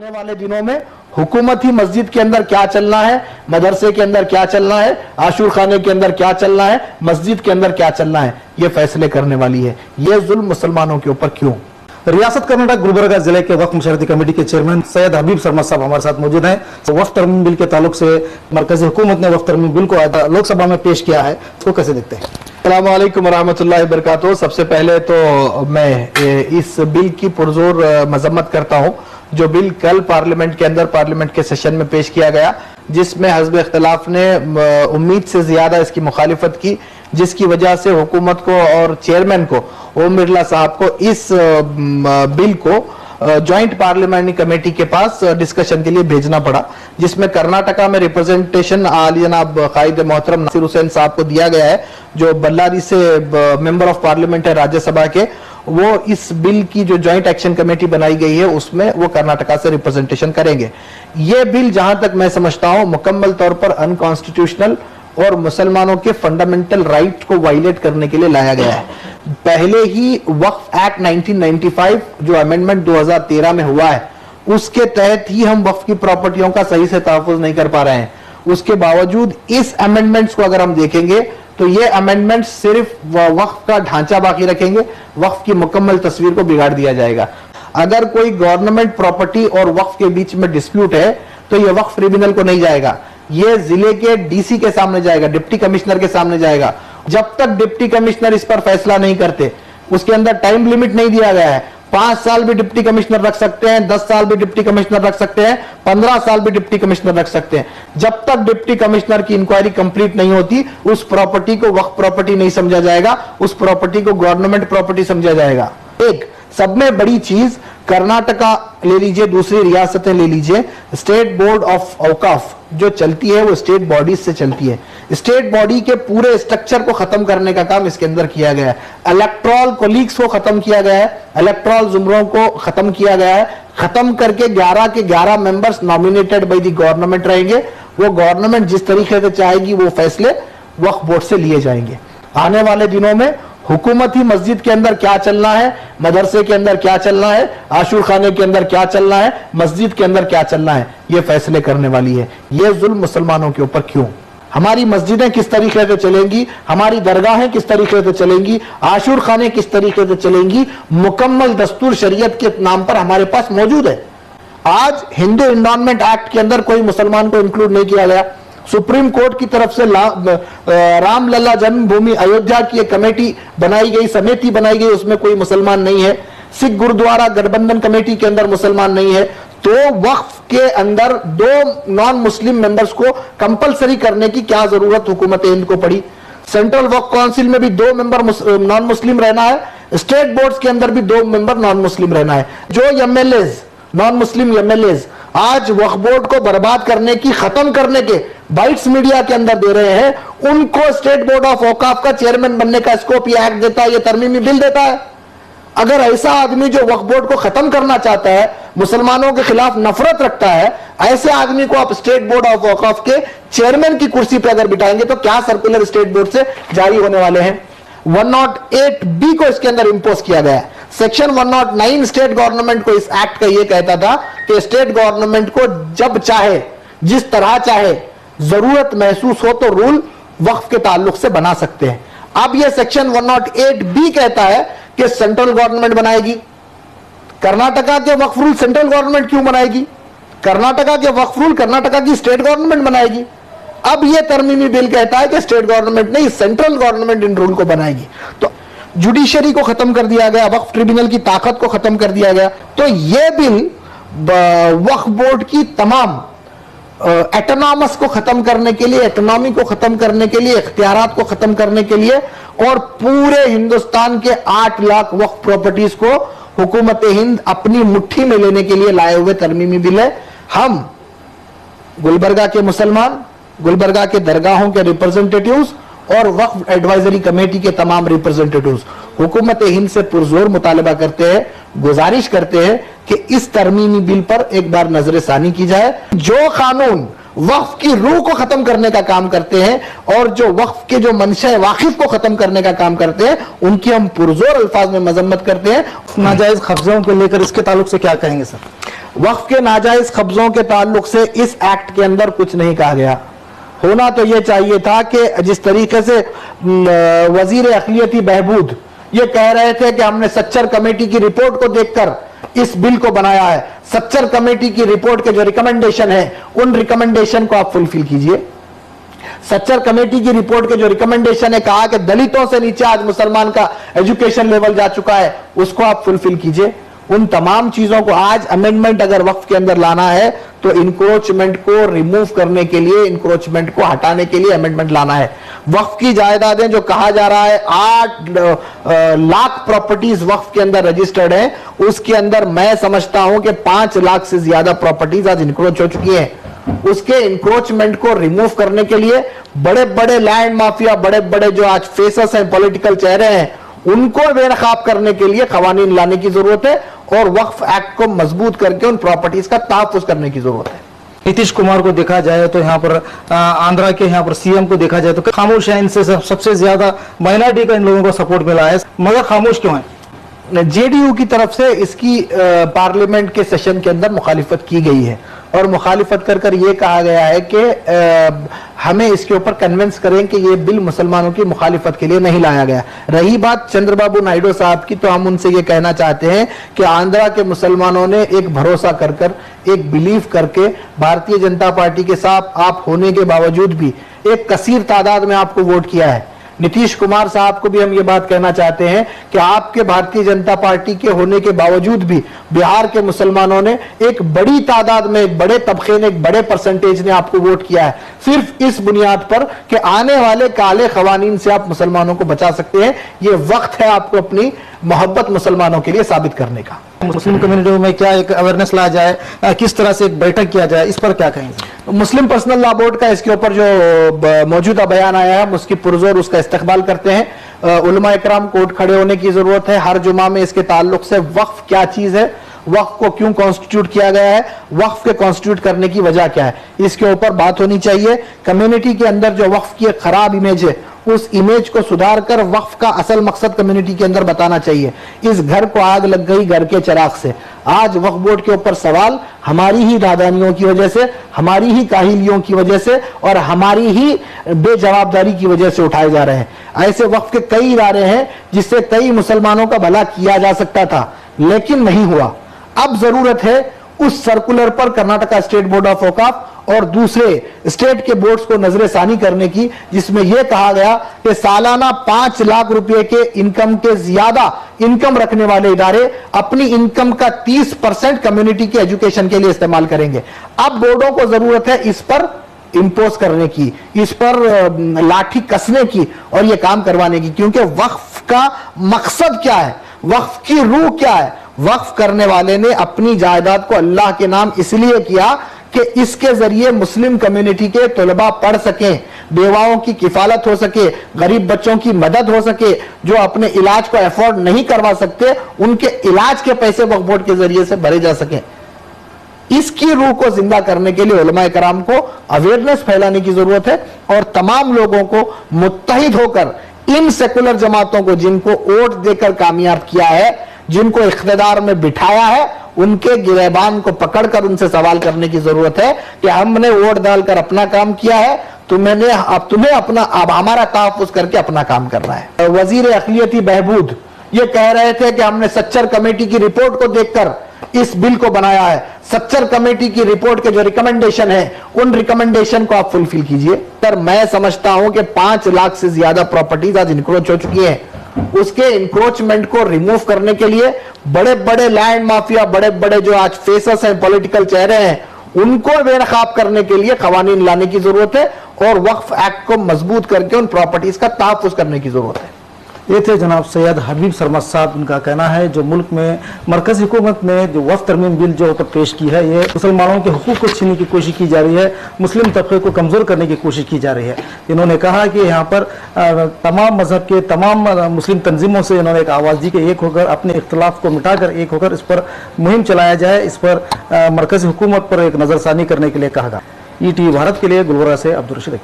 आने वाले दिनों में हुकूमत ही मस्जिद के अंदर क्या चलना है, मदरसे के अंदर क्या चलना है, आशूर खाने के अंदर क्या चलना है, मस्जिद के अंदर क्या चलना है, ये फैसले करने वाली है। ये जुल्म मुसलमानों के ऊपर क्यों? रियासत कर्नाटक गुलबर्गा जिले के वक्फ मशरती कमेटी के चेयरमैन सैयद हबीब शर्मा साहब हमारे साथ मौजूद हैं। तो वक्फ तरमीम बिल के ताल्लुक से मरकजी हुकूमत ने वक्फ तरमीम बिल को लोकसभा में पेश किया है, इसको कैसे देखते हैं? अस्सलाम वालेकुम रहमतुल्लाहि वबरकातुहू। सबसे पहले तो मैं इस बिल की पुरजोर मजम्मत करता हूँ जो बिल कल पार्लियामेंट के अंदर पार्लियामेंट के सेशन में पेश किया गया, जिसमें हज़ब इख्तिलाफ ने उम्मीद से ज्यादा इसकी मुखालिफत की, जिसकी वजह से हुकूमत को और चेयरमैन को ओम बिरला साहब को इस बिल को जॉइंट पार्लियामेंट्री कमेटी के पास डिस्कशन के लिए भेजना पड़ा, जिसमें कर्नाटका में रिप्रेजेंटेशन आली जनाब कायद मोहतरम नासिर हुसैन साहब को दिया गया है, जो बल्लारी से मेंबर ऑफ पार्लियामेंट है राज्यसभा के। वो इस बिल की जो जॉइंट एक्शन कमेटी बनाई गई है उसमें वो कर्नाटका से रिप्रेजेंटेशन करेंगे। ये बिल जहां तक मैं समझता हूं मुकम्मल तौर पर अनकॉन्स्टिट्यूशनल और मुसलमानों के फंडामेंटल राइट को वायलेट करने के लिए लाया गया है। पहले ही वक्फ एक्ट 1995 जो अमेंडमेंट 2013 में हुआ है उसके तहत ही हम वक्फ की प्रॉपर्टियों का सही से तहफ़्फ़ुज़ नहीं कर पा रहे हैं। उसके बावजूद इस अमेंडमेंट्स को अगर हम देखेंगे तो ये अमेंडमेंट सिर्फ वक्फ का ढांचा बाकी रखेंगे, वक्फ की मुकम्मल तस्वीर को बिगाड़ दिया जाएगा। अगर कोई गवर्नमेंट प्रॉपर्टी और वक्फ के बीच में डिस्प्यूट है तो ये वक्फ ट्रिब्यूनल को नहीं जाएगा, ये जिले के डीसी के सामने जाएगा, डिप्टी कमिश्नर के सामने जाएगा। जब तक डिप्टी कमिश्नर इस पर फैसला नहीं करते, उसके अंदर टाइम लिमिट नहीं दिया गया है। 5 साल भी डिप्टी कमिश्नर रख सकते हैं, 10 साल भी डिप्टी कमिश्नर रख सकते हैं, 15 साल भी डिप्टी कमिश्नर रख सकते हैं। जब तक डिप्टी कमिश्नर की इंक्वायरी कंप्लीट नहीं होती उस प्रॉपर्टी को वक्फ प्रॉपर्टी नहीं समझा जाएगा, उस प्रॉपर्टी को गवर्नमेंट प्रॉपर्टी समझा जाएगा। एक सब में बड़ी चीज, कर्नाटका ले लीजिए, दूसरी रियासतें ले लीजिए, स्टेट बोर्ड ऑफ औकाफ जो चलती है वो स्टेट बॉडीज से चलती है। स्टेट बॉडी के पूरे स्ट्रक्चर को खत्म करने का काम इसके अंदर किया गया है। इलेक्टोरल कोलीग्स को खत्म किया गया है, इलेक्टोरल जुमरों को खत्म किया गया है। खत्म करके 11 के 11 members nominated by the government रहेंगे। वो गवर्नमेंट जिस तरीके से चाहेगी वो फैसले वक्फ बोर्ड से लिए जाएंगे। आने वाले दिनों में हुकूमत ही मस्जिद के अंदर क्या चलना है, मदरसे के अंदर क्या चलना है, आशूर खाने के अंदर क्या चलना है, मस्जिद के अंदर क्या चलना है, ये फैसले करने वाली है। ये जुल्म मुसलमानों के ऊपर क्यों? हमारी मस्जिदें किस तरीके से चलेंगी, हमारी दरगाहें किस तरीके से चलेंगी, आशूर खाने किस तरीके से चलेंगी, मुकम्मल दस्तूर शरीयत के नाम पर हमारे पास मौजूद है। आज हिंदू एंडोनमेंट एक्ट के अंदर कोई मुसलमान को इंक्लूड नहीं किया गया। सुप्रीम कोर्ट की तरफ से रामलला जन्मभूमि अयोध्या की एक कमेटी बनाई गई, समिति बनाई गई, उसमें कोई मुसलमान नहीं है। सिख गुरुद्वारा गठबंधन कमेटी के अंदर मुसलमान नहीं है। तो वक्फ के अंदर 2 नॉन मुस्लिम मेंबर्स को कंपलसरी करने की क्या जरूरत हुकूमत हिंद को पड़ी? सेंट्रल वक्फ काउंसिल में भी 2 मेंबर नॉन मुस्लिम रहना है, स्टेट बोर्ड्स के अंदर भी 2 मेंबर नॉन मुस्लिम रहना है। जो एमएलएज नॉन मुस्लिम एमएलएज आज वक्फ बोर्ड को बर्बाद करने की, खत्म करने के बाइट्स मीडिया के अंदर दे रहे हैं, उनको स्टेट बोर्ड ऑफ औकाफ का चेयरमैन बनने का स्कोप ये एक्ट देता है, ये तरमीमी बिल देता है। अगर ऐसा आदमी जो वक्फ बोर्ड को खत्म करना चाहता है, मुसलमानों के खिलाफ नफरत रखता है, ऐसे आदमी को आप स्टेट बोर्ड ऑफ औकाफ के चेयरमैन की कुर्सी पर अगर बिठाएंगे तो क्या सर्कुलर स्टेट बोर्ड से जारी होने वाले हैं? 108B को इसके अंदर इंपोज किया गया है। सेक्शन 109 स्टेट गवर्नमेंट को इस एक्ट का यह कहता था कि स्टेट गवर्नमेंट को जब चाहे, जिस तरह चाहे, जरूरत महसूस हो तो रूल वक्फ के ताल्लुक से बना सकते हैं। अब यह सेक्शन 108B कहता है कि सेंट्रल गवर्नमेंट बनाएगी। कर्नाटका के वक्फ रूल सेंट्रल गवर्नमेंट क्यों बनाएगी? कर्नाटका के वक्फ रूल कर्नाटका की स्टेट गवर्नमेंट बनाएगी। अब यह तरमीमी बिल कहता है कि स्टेट गवर्नमेंट नहीं, सेंट्रल गवर्नमेंट इन रूल को बनाएगी। तो जुडिशरी को खत्म कर दिया गया, वक्फ ट्रिब्यूनल की ताकत को खत्म कर दिया गया। तो यह बिल वक्फ बोर्ड की तमाम एटोनॉमस को खत्म करने के लिए, इकोनॉमी को खत्म करने के लिए, इख्तियारात को खत्म करने के लिए और पूरे हिंदुस्तान के 8 लाख वक्फ प्रॉपर्टीज को हुकूमत हिंद अपनी मुट्ठी में लेने के लिए लाए हुए तरमीमी बिल है। हम गुलबर्गा के मुसलमान, गुलबर्गा के दरगाहों के रिप्रेजेंटेटिव्स और वक्फ एडवाइजरी कमेटी के तमाम रिप्रेजेंटेटिव्स हुकूमत हिंद से पुरजोर मुतालबा करते हैं, गुजारिश करते हैं कि इस तरमीमी बिल पर एक बार नजरसानी की जाए। जो कानून वक्फ की रूह को खत्म करने का काम करते हैं और जो वक्फ के जो मंशा वाकिफ को खत्म करने का काम करते हैं, उनकी हम पुरजोर अल्फाज में मजम्मत करते हैं। नाजायज कब्जों को लेकर इसके ताल्लुक से क्या कहेंगे सर? वक्फ के नाजायज कब्जों के ताल्लुक से इस एक्ट के अंदर कुछ नहीं कहा गया। होना तो यह चाहिए था कि जिस तरीके से वजीर अक़लियती बहबूद ये कह रहे थे कि हमने सच्चर कमेटी की रिपोर्ट को देखकर इस बिल को बनाया है, सच्चर कमेटी की रिपोर्ट के जो रिकमेंडेशन है उन रिकमेंडेशन को आप फुलफिल कीजिए। सच्चर कमेटी की रिपोर्ट के जो रिकमेंडेशन है, कहा कि दलितों से नीचे आज मुसलमान का एजुकेशन लेवल जा चुका है, उसको आप फुलफिल कीजिए। उन तमाम चीजों को आज अमेंडमेंट अगर वक्फ के अंदर लाना है तो इंक्रोचमेंट को रिमूव करने के लिए, इंक्रोचमेंट को हटाने के लिए अमेंडमेंट लाना है। वक्फ की जायदादें जो कहा जा रहा है 8 लाख प्रॉपर्टीज वक्फ के अंदर रजिस्टर्ड है, उसके अंदर मैं समझता हूं कि 5 लाख से ज्यादा प्रॉपर्टीज आज इंक्रोच हो चुकी हैं। उसके इंक्रोचमेंट को रिमूव करने के लिए बड़े बड़े लैंड माफिया, बड़े बड़े जो आज फेसस हैं, पॉलिटिकल चेहरे हैं, उनको बेनकाब करने के लिए कवानीन लाने की जरूरत है और वक्फ एक्ट को मजबूत करके उन प्रॉपर्टीज का तहफ्फुज करने की जरूरत है। नीतीश कुमार को देखा जाए तो यहाँ पर आंध्रा के यहाँ पर सीएम को देखा जाए तो खामोश है, इनसे सबसे ज्यादा माइनॉरिटी का इन लोगों को सपोर्ट मिला है, मगर खामोश क्यों है? जेडीयू की तरफ से इसकी पार्लियामेंट के सेशन के अंदर मुखालिफत की गई है और मुखालिफत कर कर ये कहा गया है कि हमें इसके ऊपर कन्विंस करें कि ये बिल मुसलमानों की मुखालिफत के लिए नहीं लाया गया। रही बात चंद्रबाबू नायडू साहब की, तो हम उनसे ये कहना चाहते हैं कि आंध्रा के मुसलमानों ने एक भरोसा कर कर, एक बिलीव करके भारतीय जनता पार्टी के साथ आप होने के बावजूद भी एक कसीर तादाद में आपको वोट किया है। नीतीश कुमार साहब को भी हम ये बात कहना चाहते हैं कि आपके भारतीय जनता पार्टी के होने के बावजूद भी बिहार के मुसलमानों ने एक बड़ी तादाद में, एक बड़े तबके ने, एक बड़े परसेंटेज ने आपको वोट किया है, सिर्फ इस बुनियाद पर कि आने वाले काले खवानीन से आप मुसलमानों को बचा सकते हैं। ये वक्त है आपको अपनी मोहब्बत मुसलमानों के लिए साबित करने का। मुस्लिम कम्युनिटी में क्या एक अवेयरनेस लाया जाए, किस तरह से एक बैठक किया जाए, इस पर क्या कहेंगे? मुस्लिम पर्सनल लॉ बोर्ड का इसके ऊपर जो मौजूदा बयान आया है, हम उसकी पुरजोर उसका इस्तकबाल करते हैं। उलमा इकराम कोर्ट खड़े होने की जरूरत है हर जुमा में इसके ताल्लुक से। वक्फ क्या चीज है, वक्फ को क्यों कॉन्स्टिट्यूट किया गया है, वक्फ के कॉन्स्टिट्यूट करने की वजह क्या है, इसके ऊपर बात होनी चाहिए। कम्युनिटी के अंदर जो वक्फ की एक खराब इमेज है, उस इमेज को सुधार कर वक्फ का असल मकसद कम्युनिटी के अंदर बताना चाहिए। इस घर को आग लग गई घर के चिराग से। आज वक्फ बोर्ड के ऊपर सवाल हमारी ही दादानियों की वजह से, हमारी ही काहिलियों की वजह से और हमारी ही बेजवाबदारी की वजह से उठाए जा रहे हैं। ऐसे वक्फ के कई इदारे हैं जिससे कई मुसलमानों का भला किया जा सकता था, लेकिन नहीं हुआ। अब जरूरत है उस सर्कुलर पर कर्नाटका स्टेट बोर्ड ऑफ औकाफ और दूसरे स्टेट के बोर्ड्स को नजरसानी करने की, जिसमें यह कहा गया कि सालाना 5 लाख रुपए के इनकम के ज्यादा इनकम रखने वाले इदारे अपनी इनकम का 30% कम्युनिटी के एजुकेशन के लिए इस्तेमाल करेंगे। अब बोर्डों को जरूरत है इस पर इंपोज करने की, इस पर लाठी कसने की और यह काम करवाने की, क्योंकि वक्फ का मकसद क्या है, वक्फ की रूह क्या है। वक्फ करने वाले ने अपनी जायदाद को अल्लाह के नाम इसलिए किया कि इसके जरिए मुस्लिम कम्युनिटी के तलबा पढ़ सकें, बेवाओं की किफालत हो सके, गरीब बच्चों की मदद हो सके, जो अपने इलाज को अफोर्ड नहीं करवा सकते उनके इलाज के पैसे वक्फ बोर्ड के जरिए से भरे जा सके। इसकी रूह को जिंदा करने के लिए उलमा कराम को अवेयरनेस फैलाने की जरूरत है और तमाम लोगों को मुत्तहिद होकर इन सेकुलर जमातों को, जिनको वोट देकर कामयाब किया है, जिनको इख्तिदार में बिठाया है, उनके गिरेबान को पकड़कर उनसे सवाल करने की जरूरत है कि हमने वोट डालकर अपना काम किया है, तुम्हें अपना अब हमारा तहफ्फुज करके अपना काम करना है। वजीर अक़लियती बहबूद ये कह रहे थे कि हमने सच्चर कमेटी की रिपोर्ट को देखकर इस बिल को बनाया है। सच्चर कमेटी की रिपोर्ट के जो रिकमेंडेशन है उन रिकमेंडेशन को आप फुलफिल कीजिए। पर मैं समझता हूं कि 5 लाख से ज्यादा प्रॉपर्टीज आज इंक्रोच हो चुकी हैं। उसके इंक्रोचमेंट को रिमूव करने के लिए बड़े बड़े लैंड माफिया, बड़े बड़े जो आज फेसस हैं, पॉलिटिकल चेहरे हैं, उनको बेनकाब करने के लिए कवानीन लाने की जरूरत है और वक्फ एक्ट को मजबूत करके उन प्रॉपर्टीज का तहफ्फुज करने की जरूरत है। ये थे जनाब सैयद हबीब सरमद साहब। उनका कहना है जो मुल्क में मरकजी हुकूमत ने जो वक्फ तरमीम बिल जो पेश की है, ये मुसलमानों के हुकूक को छीनने की कोशिश की जा रही है, मुस्लिम तबके को कमज़ोर करने की कोशिश की जा रही है। इन्होंने कहा कि यहाँ पर तमाम मजहब के तमाम मुस्लिम तंजीमों से इन्होंने एक आवाज़ दी कि एक होकर अपने इख्तलाफ को मिटाकर एक होकर इस पर मुहिम चलाया जाए, इस पर मरकजी हुकूमत पर एक नज़रसानी करने के लिए कहा गया। ETV भारत के लिए गुलबर्गा से अब्दुल रशीद।